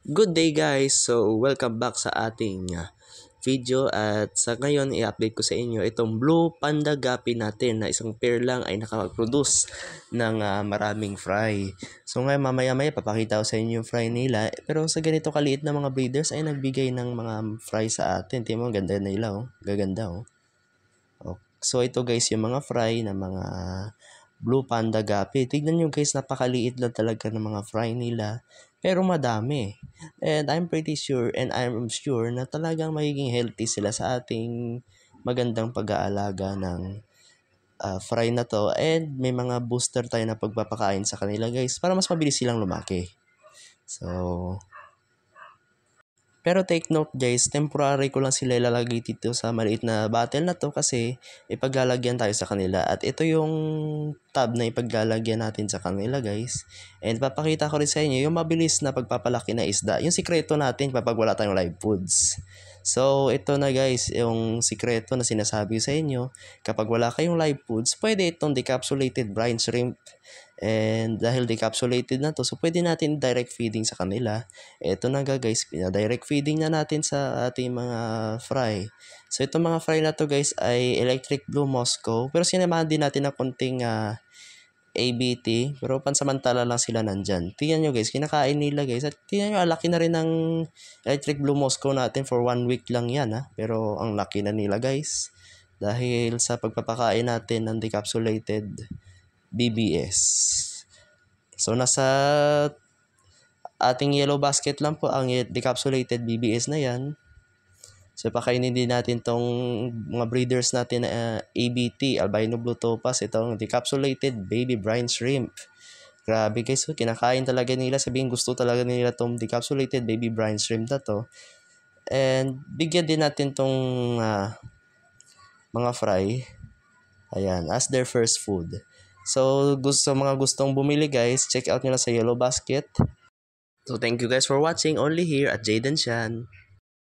Good day guys! So, welcome back sa ating video at sa ngayon i-update ko sa inyo itong Blue Panda Guppy natin na isang pair lang ay nakapag-produce ng maraming fry. So ngayon mamaya-maya papakita ko sa inyo yung fry nila, pero sa ganito kaliit na mga breeders ay nagbigay ng mga fry sa atin. Tingnan mo, ganda nila oh. Gaganda oh. So ito guys yung mga fry na mga Blue Panda Guppy. Tignan nyo guys, napakaliit lang talaga ng mga fry nila. Pero madami. And I'm pretty sure and I'm sure na talagang magiging healthy sila sa ating magandang pag-aalaga ng fry na to. And may mga booster tayo na pagpapakain sa kanila guys para mas mabilis silang lumaki. So, pero take note guys, temporary ko lang sila ilalagay dito sa maliit na bottle na to kasi ipaglalagyan tayo sa kanila. At ito yung tab na ipaglalagyan natin sa kanila guys. And papakita ko rin sa inyo yung mabilis na pagpapalaki na isda. Yung sikreto natin kapag wala tayong live foods. So ito na guys, yung sikreto na sinasabi sa inyo. Kapag wala kayong live foods, pwede itong decapsulated brine shrimp. And dahil decapsulated na to, so pwede natin direct feeding sa kanila. Ito na guys, direct feeding na natin sa ating mga fry. So itong mga fry na to guys ay Electric Blue Moscow. Pero sinamahan din natin ng konting ABT. Pero pansamantala lang sila nandyan. Tingnan nyo guys, kinakain nila guys. At tingnan nyo, laki na rin ng Electric Blue Moscow natin for 1 week lang yan ha. Pero ang laki na nila guys. Dahil sa pagpapakain natin ng decapsulated BBS. So nasa ating yellow basket lang po ang decapsulated BBS na yan. So pakainin din natin tong mga breeders natin na ABT, albino blue topaz, itong decapsulated baby brine shrimp. Grabe guys, so kinakain talaga nila, sabihin gusto talaga nila tong decapsulated baby brine shrimp na to. And bigyan din natin tong mga fry, ayan, as their first food. So, mga gustong bumili guys, check out nyo lang sa Yellow Basket. So, thank you guys for watching only here at Jayden Shan.